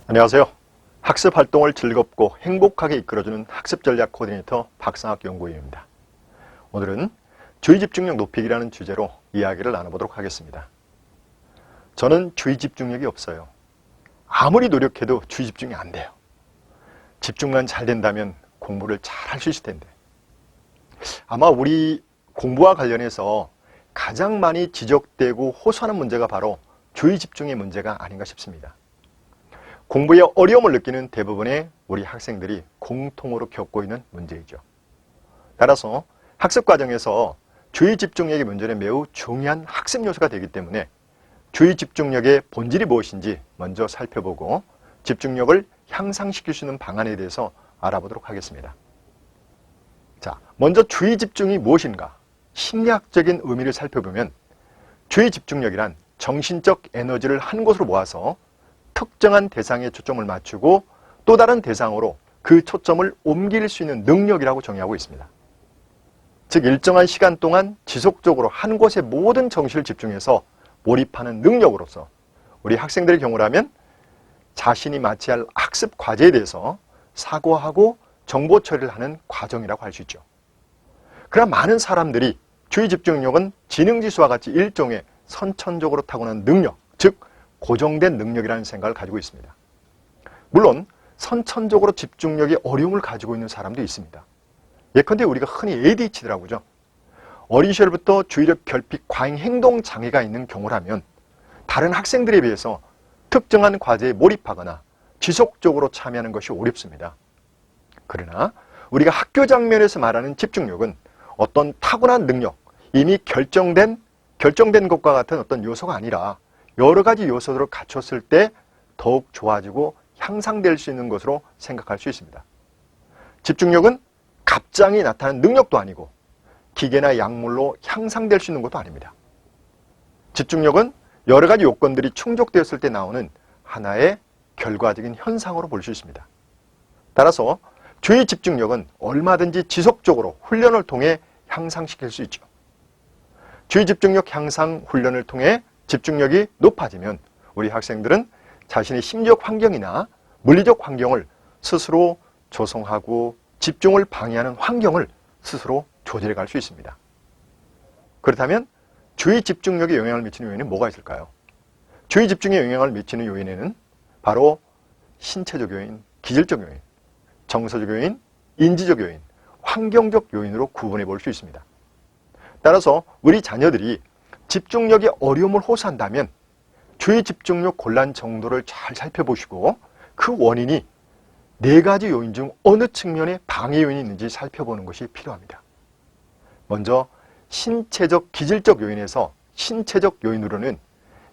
안녕하세요. 학습 활동을 즐겁고 행복하게 이끌어주는 학습 전략 코디네이터 박상학 연구위원입니다. 오늘은 주의 집중력 높이기라는 주제로 이야기를 나눠보도록 하겠습니다. 저는 주의 집중력이 없어요. 아무리 노력해도 주의 집중이 안 돼요. 집중만 잘 된다면 공부를 잘 할 수 있을 텐데. 아마 우리 공부와 관련해서 가장 많이 지적되고 호소하는 문제가 바로 주의 집중의 문제가 아닌가 싶습니다. 공부에 어려움을 느끼는 대부분의 우리 학생들이 공통으로 겪고 있는 문제이죠. 따라서 학습 과정에서 주의 집중력의 문제는 매우 중요한 학습 요소가 되기 때문에 주의 집중력의 본질이 무엇인지 먼저 살펴보고 집중력을 향상시킬 수 있는 방안에 대해서 알아보도록 하겠습니다. 자, 먼저 주의 집중이 무엇인가? 심리학적인 의미를 살펴보면 주의 집중력이란 정신적 에너지를 한 곳으로 모아서 특정한 대상에 초점을 맞추고 또 다른 대상으로 그 초점을 옮길 수 있는 능력이라고 정의하고 있습니다. 즉 일정한 시간 동안 지속적으로 한 곳에 모든 정신을 집중해서 몰입하는 능력으로서 우리 학생들의 경우라면 자신이 마쳐야 할 학습 과제에 대해서 사고하고 정보 처리를 하는 과정이라고 할 수 있죠. 그러나 많은 사람들이 주의 집중력은 지능지수와 같이 일종의 선천적으로 타고난 능력, 즉 고정된 능력이라는 생각을 가지고 있습니다. 물론 선천적으로 집중력에 어려움을 가지고 있는 사람도 있습니다. 예컨대 우리가 흔히 ADHD라고 하죠. 어린 시절부터 주의력 결핍 과잉 행동 장애가 있는 경우라면 다른 학생들에 비해서 특정한 과제에 몰입하거나 지속적으로 참여하는 것이 어렵습니다. 그러나 우리가 학교 장면에서 말하는 집중력은 어떤 타고난 능력, 이미 결정된 것과 같은 어떤 요소가 아니라 여러 가지 요소들을 갖췄을 때 더욱 좋아지고 향상될 수 있는 것으로 생각할 수 있습니다. 집중력은 갑자기 나타나는 능력도 아니고 기계나 약물로 향상될 수 있는 것도 아닙니다. 집중력은 여러 가지 요건들이 충족되었을 때 나오는 하나의 결과적인 현상으로 볼 수 있습니다. 따라서 주의 집중력은 얼마든지 지속적으로 훈련을 통해 향상시킬 수 있죠. 주의 집중력 향상 훈련을 통해 집중력이 높아지면 우리 학생들은 자신의 심리적 환경이나 물리적 환경을 스스로 조성하고 집중을 방해하는 환경을 스스로 조절해 갈 수 있습니다. 그렇다면 주의 집중력에 영향을 미치는 요인은 뭐가 있을까요? 주의 집중에 영향을 미치는 요인에는 바로 신체적 요인, 기질적 요인, 정서적 요인, 인지적 요인, 환경적 요인으로 구분해 볼 수 있습니다. 따라서 우리 자녀들이 집중력에 어려움을 호소한다면 주의 집중력 곤란 정도를 잘 살펴보시고 그 원인이 4가지 요인 중 어느 측면에 방해 요인이 있는지 살펴보는 것이 필요합니다. 먼저 신체적 기질적 요인에서 신체적 요인으로는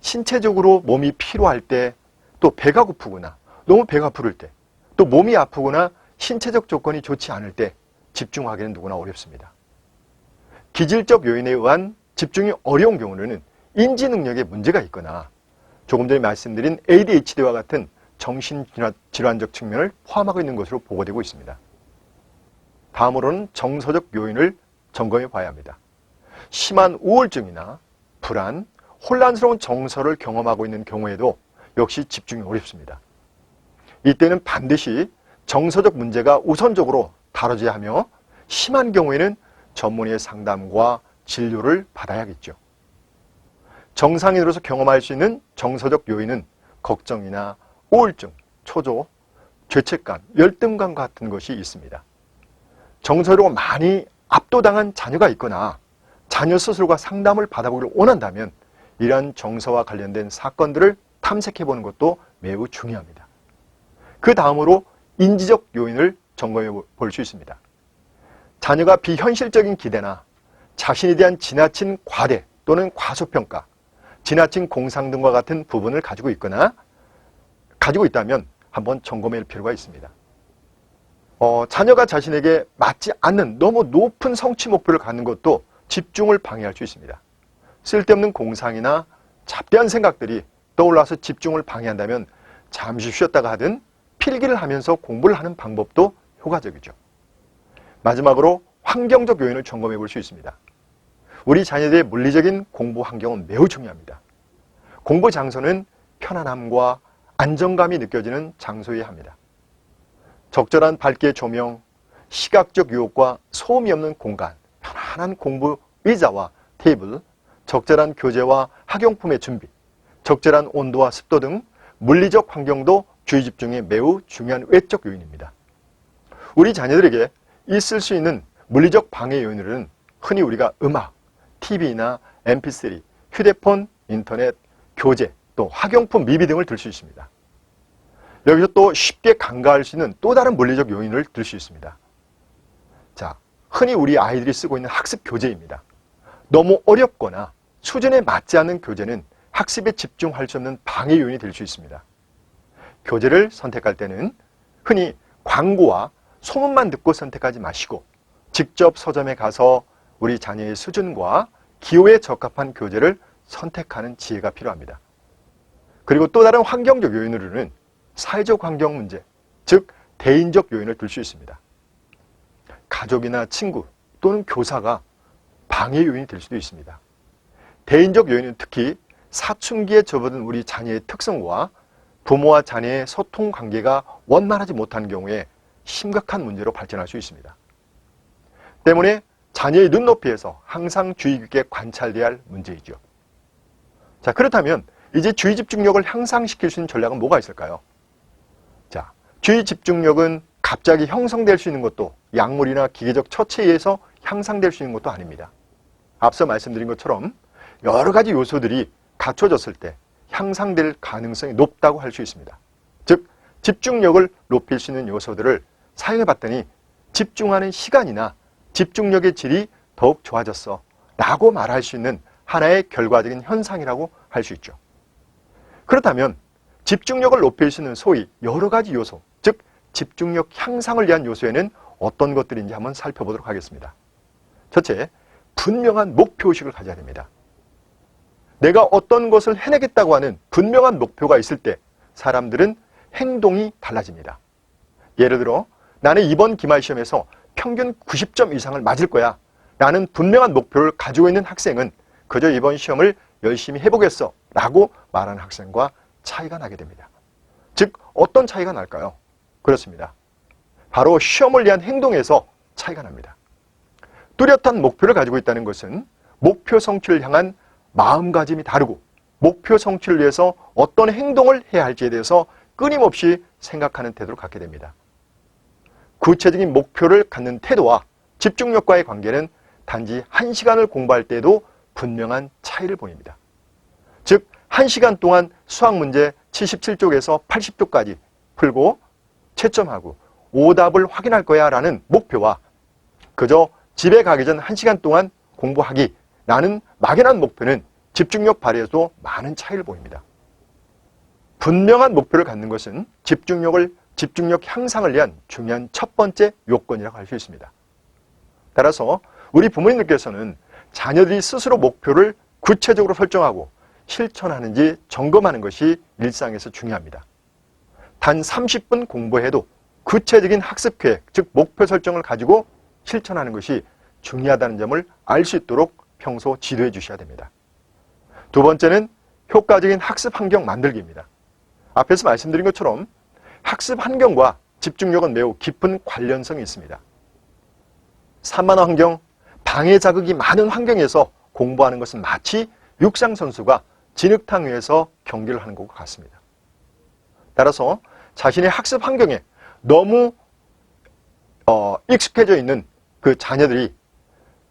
신체적으로 몸이 피로할 때, 또 배가 고프거나 너무 배가 부를 때, 또 몸이 아프거나 신체적 조건이 좋지 않을 때 집중하기는 누구나 어렵습니다. 기질적 요인에 의한 집중이 어려운 경우는 인지 능력에 문제가 있거나 조금 전에 말씀드린 ADHD와 같은 정신질환적 측면을 포함하고 있는 것으로 보고되고 있습니다. 다음으로는 정서적 요인을 점검해 봐야 합니다. 심한 우울증이나 불안, 혼란스러운 정서를 경험하고 있는 경우에도 역시 집중이 어렵습니다. 이때는 반드시 정서적 문제가 우선적으로 다뤄져야 하며 심한 경우에는 전문의의 상담과 진료를 받아야겠죠. 정상인으로서 경험할 수 있는 정서적 요인은 걱정이나 우울증, 초조, 죄책감, 열등감 같은 것이 있습니다. 정서적으로 많이 압도당한 자녀가 있거나 자녀 스스로가 상담을 받아보기를 원한다면 이러한 정서와 관련된 사건들을 탐색해보는 것도 매우 중요합니다. 그 다음으로 인지적 요인을 점검해 볼 수 있습니다. 자녀가 비현실적인 기대나 자신에 대한 지나친 과대 또는 과소평가, 지나친 공상 등과 같은 부분을 가지고 있다면 한번 점검할 필요가 있습니다. 자녀가 자신에게 맞지 않는 너무 높은 성취 목표를 갖는 것도 집중을 방해할 수 있습니다. 쓸데없는 공상이나 잡대한 생각들이 떠올라서 집중을 방해한다면 잠시 쉬었다가 하든 필기를 하면서 공부를 하는 방법도 효과적이죠. 마지막으로 환경적 요인을 점검해 볼 수 있습니다. 우리 자녀들의 물리적인 공부 환경은 매우 중요합니다. 공부 장소는 편안함과 안정감이 느껴지는 장소여야 합니다. 적절한 밝기의 조명, 시각적 유혹과 소음이 없는 공간, 편안한 공부 의자와 테이블, 적절한 교재와 학용품의 준비, 적절한 온도와 습도 등 물리적 환경도 주의 집중에 매우 중요한 외적 요인입니다. 우리 자녀들에게 있을 수 있는 물리적 방해 요인으로는 흔히 우리가 음악, TV나 MP3, 휴대폰, 인터넷, 교재, 또 학용품 미비 등을 들 수 있습니다. 여기서 또 쉽게 간과할 수 있는 또 다른 물리적 요인을 들 수 있습니다. 자, 흔히 우리 아이들이 쓰고 있는 학습 교재입니다. 너무 어렵거나 수준에 맞지 않는 교재는 학습에 집중할 수 없는 방해 요인이 될 수 있습니다. 교재를 선택할 때는 흔히 광고와 소문만 듣고 선택하지 마시고 직접 서점에 가서 우리 자녀의 수준과 기호에 적합한 교재를 선택하는 지혜가 필요합니다. 그리고 또 다른 환경적 요인으로는 사회적 환경 문제, 즉 대인적 요인을 들 수 있습니다. 가족이나 친구 또는 교사가 방해 요인이 될 수도 있습니다. 대인적 요인은 특히 사춘기에 접어든 우리 자녀의 특성과 부모와 자녀의 소통 관계가 원만하지 못한 경우에 심각한 문제로 발전할 수 있습니다. 때문에 자녀의 눈높이에서 항상 주의 깊게 관찰돼야 할 문제이죠. 자, 그렇다면 이제 주의 집중력을 향상시킬 수 있는 전략은 뭐가 있을까요? 자, 주의 집중력은 갑자기 형성될 수 있는 것도 약물이나 기계적 처치에 의해서 향상될 수 있는 것도 아닙니다. 앞서 말씀드린 것처럼 여러 가지 요소들이 갖춰졌을 때 향상될 가능성이 높다고 할 수 있습니다. 즉, 집중력을 높일 수 있는 요소들을 사용해 봤더니 집중하는 시간이나 집중력의 질이 더욱 좋아졌어 라고 말할 수 있는 하나의 결과적인 현상이라고 할 수 있죠. 그렇다면 집중력을 높일 수 있는 소위 여러 가지 요소, 즉 집중력 향상을 위한 요소에는 어떤 것들인지 한번 살펴보도록 하겠습니다. 첫째, 분명한 목표의식을 가져야 됩니다. 내가 어떤 것을 해내겠다고 하는 분명한 목표가 있을 때 사람들은 행동이 달라집니다. 예를 들어 나는 이번 기말시험에서 평균 90점 이상을 맞을 거야 라는 분명한 목표를 가지고 있는 학생은 그저 이번 시험을 열심히 해보겠어 라고 말하는 학생과 차이가 나게 됩니다. 즉 어떤 차이가 날까요? 그렇습니다. 바로 시험을 위한 행동에서 차이가 납니다. 뚜렷한 목표를 가지고 있다는 것은 목표 성취를 향한 마음가짐이 다르고 목표 성취를 위해서 어떤 행동을 해야 할지에 대해서 끊임없이 생각하는 태도를 갖게 됩니다. 구체적인 목표를 갖는 태도와 집중력과의 관계는 단지 1시간을 공부할 때에도 분명한 차이를 보입니다. 즉 1시간 동안 수학 문제 77쪽에서 80쪽까지 풀고 채점하고 오답을 확인할 거야 라는 목표와 그저 집에 가기 전 1시간 동안 공부하기 라는 막연한 목표는 집중력 발휘에도 많은 차이를 보입니다. 분명한 목표를 갖는 것은 집중력 향상을 위한 중요한 첫 번째 요건이라고 할 수 있습니다. 따라서 우리 부모님들께서는 자녀들이 스스로 목표를 구체적으로 설정하고 실천하는지 점검하는 것이 일상에서 중요합니다. 단 30분 공부해도 구체적인 학습 계획, 즉 목표 설정을 가지고 실천하는 것이 중요하다는 점을 알 수 있도록 평소 지도해 주셔야 됩니다. 두 번째는 효과적인 학습 환경 만들기입니다. 앞에서 말씀드린 것처럼 학습 환경과 집중력은 매우 깊은 관련성이 있습니다. 산만한 환경, 방해 자극이 많은 환경에서 공부하는 것은 마치 육상선수가 진흙탕 위에서 경기를 하는 것과 같습니다. 따라서 자신의 학습 환경에 너무 익숙해져 있는 그 자녀들이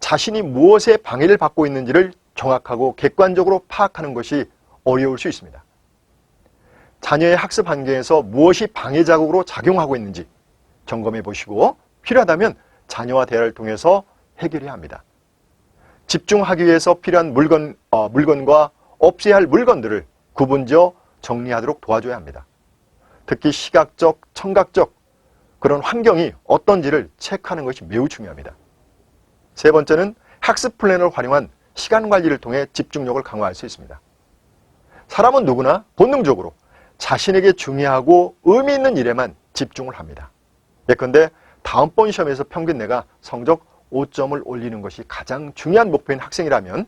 자신이 무엇에 방해를 받고 있는지를 정확하고 객관적으로 파악하는 것이 어려울 수 있습니다. 자녀의 학습 환경에서 무엇이 방해 자극으로 작용하고 있는지 점검해 보시고 필요하다면 자녀와 대화를 통해서 해결해야 합니다. 집중하기 위해서 필요한 물건과 없애야 할 물건들을 구분지어 정리하도록 도와줘야 합니다. 특히 시각적, 청각적 그런 환경이 어떤지를 체크하는 것이 매우 중요합니다. 세 번째는 학습 플래너를 활용한 시간 관리를 통해 집중력을 강화할 수 있습니다. 사람은 누구나 본능적으로 자신에게 중요하고 의미 있는 일에만 집중을 합니다. 예컨대 다음번 시험에서 평균 내가 성적 5점을 올리는 것이 가장 중요한 목표인 학생이라면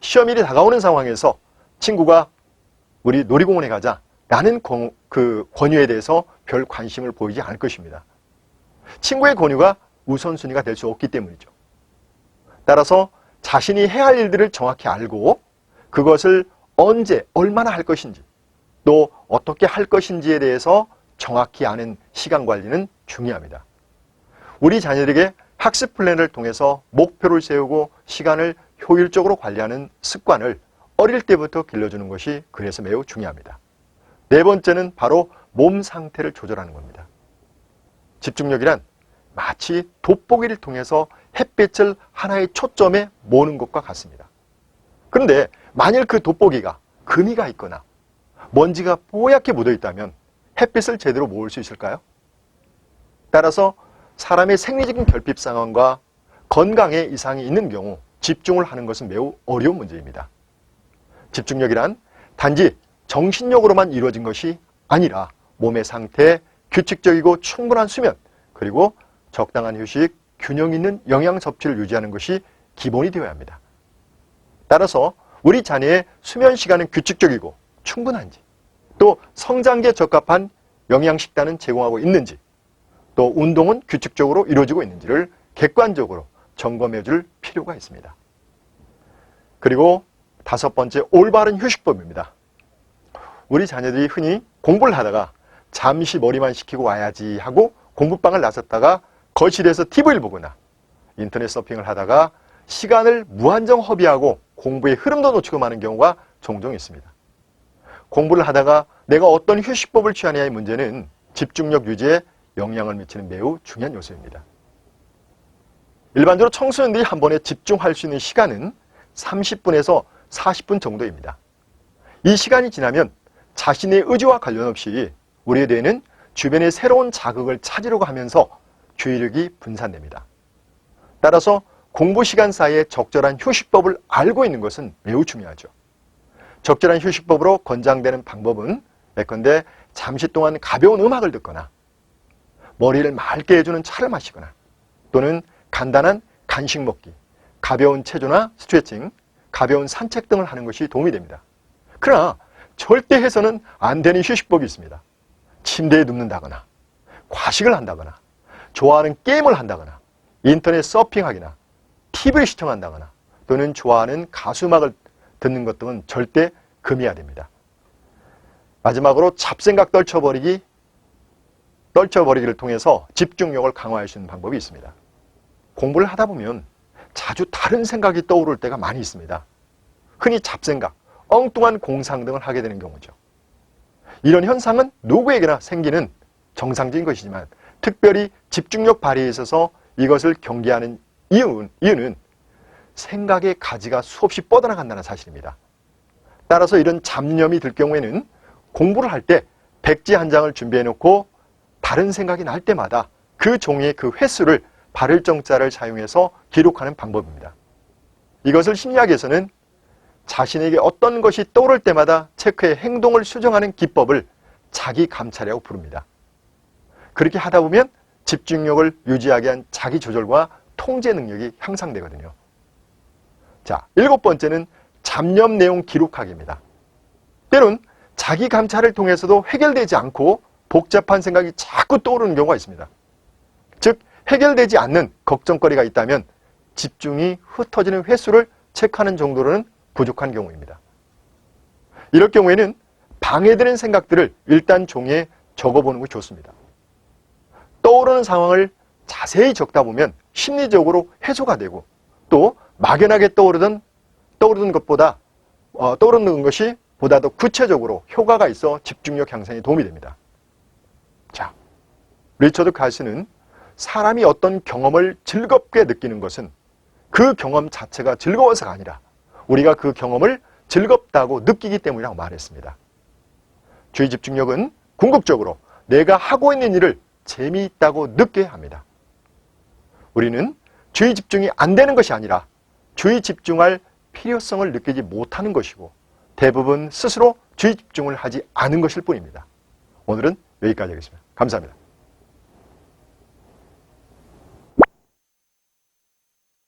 시험일이 다가오는 상황에서 친구가 우리 놀이공원에 가자 라는 그 권유에 대해서 별 관심을 보이지 않을 것입니다. 친구의 권유가 우선순위가 될 수 없기 때문이죠. 따라서 자신이 해야 할 일들을 정확히 알고 그것을 언제, 얼마나 할 것인지, 또 어떻게 할 것인지에 대해서 정확히 아는 시간 관리는 중요합니다. 우리 자녀들에게 학습 플랜을 통해서 목표를 세우고 시간을 효율적으로 관리하는 습관을 어릴 때부터 길러주는 것이 그래서 매우 중요합니다. 네 번째는 바로 몸 상태를 조절하는 겁니다. 집중력이란 마치 돋보기를 통해서 햇빛을 하나의 초점에 모는 것과 같습니다. 그런데 만일 그 돋보기가 금이가 있거나 먼지가 뽀얗게 묻어 있다면 햇빛을 제대로 모을 수 있을까요? 따라서 사람의 생리적인 결핍 상황과 건강에 이상이 있는 경우 집중을 하는 것은 매우 어려운 문제입니다. 집중력이란 단지 정신력으로만 이루어진 것이 아니라 몸의 상태, 규칙적이고 충분한 수면, 그리고 적당한 휴식, 균형 있는 영양 섭취를 유지하는 것이 기본이 되어야 합니다. 따라서 우리 자녀의 수면 시간은 규칙적이고 충분한지, 또 성장기에 적합한 영양 식단은 제공하고 있는지, 또 운동은 규칙적으로 이루어지고 있는지를 객관적으로 점검해 줄 필요가 있습니다. 그리고 다섯 번째, 올바른 휴식법입니다. 우리 자녀들이 흔히 공부를 하다가 잠시 머리만 식히고 와야지 하고 공부방을 나섰다가 거실에서 TV를 보거나 인터넷 서핑을 하다가 시간을 무한정 허비하고 공부의 흐름도 놓치고 마는 경우가 종종 있습니다. 공부를 하다가 내가 어떤 휴식법을 취하느냐의 문제는 집중력 유지에 영향을 미치는 매우 중요한 요소입니다. 일반적으로 청소년들이 한 번에 집중할 수 있는 시간은 30분에서 40분 정도입니다. 이 시간이 지나면 자신의 의지와 관련 없이 우리의 뇌는 주변의 새로운 자극을 찾으려고 하면서 주의력이 분산됩니다. 따라서 공부 시간 사이에 적절한 휴식법을 알고 있는 것은 매우 중요하죠. 적절한 휴식법으로 권장되는 방법은 예컨대 잠시 동안 가벼운 음악을 듣거나 머리를 맑게 해주는 차를 마시거나 또는 간단한 간식 먹기, 가벼운 체조나 스트레칭, 가벼운 산책 등을 하는 것이 도움이 됩니다. 그러나 절대 해서는 안 되는 휴식법이 있습니다. 침대에 눕는다거나 과식을 한다거나 좋아하는 게임을 한다거나 인터넷 서핑하기나 TV를 시청한다거나 또는 좋아하는 가수 음악을 듣는 것 등은 절대 금해야 됩니다. 마지막으로 잡생각 떨쳐버리기를 통해서 집중력을 강화할 수 있는 방법이 있습니다. 공부를 하다 보면 자주 다른 생각이 떠오를 때가 많이 있습니다. 흔히 잡생각, 엉뚱한 공상 등을 하게 되는 경우죠. 이런 현상은 누구에게나 생기는 정상적인 것이지만 특별히 집중력 발휘에 있어서 이것을 경계하는 이유는 생각의 가지가 수없이 뻗어나간다는 사실입니다. 따라서 이런 잡념이 들 경우에는 공부를 할 때 백지 한 장을 준비해 놓고 다른 생각이 날 때마다 그 종이의 그 횟수를 발을정자를 사용해서 기록하는 방법입니다. 이것을 심리학에서는 자신에게 어떤 것이 떠오를 때마다 체크해 행동을 수정하는 기법을 자기 감찰이라고 부릅니다. 그렇게 하다 보면 집중력을 유지하게 한 자기 조절과 통제 능력이 향상되거든요. 자, 일곱 번째는 잡념 내용 기록하기입니다. 때론 자기 감찰을 통해서도 해결되지 않고 복잡한 생각이 자꾸 떠오르는 경우가 있습니다. 즉, 해결되지 않는 걱정거리가 있다면 집중이 흩어지는 횟수를 체크하는 정도로는 부족한 경우입니다. 이럴 경우에는 방해되는 생각들을 일단 종이에 적어보는 것이 좋습니다. 떠오르는 상황을 자세히 적다 보면 심리적으로 해소가 되고 또 막연하게 떠오르는 것이 보다 더 구체적으로 효과가 있어 집중력 향상에 도움이 됩니다. 자, 리처드 칼스는 사람이 어떤 경험을 즐겁게 느끼는 것은 그 경험 자체가 즐거워서가 아니라 우리가 그 경험을 즐겁다고 느끼기 때문이라고 말했습니다. 주의 집중력은 궁극적으로 내가 하고 있는 일을 재미있다고 느껴야 합니다. 우리는 주의 집중이 안 되는 것이 아니라 주의 집중할 필요성을 느끼지 못하는 것이고 대부분 스스로 주의 집중을 하지 않은 것일 뿐입니다. 오늘은 여기까지 하겠습니다. 감사합니다.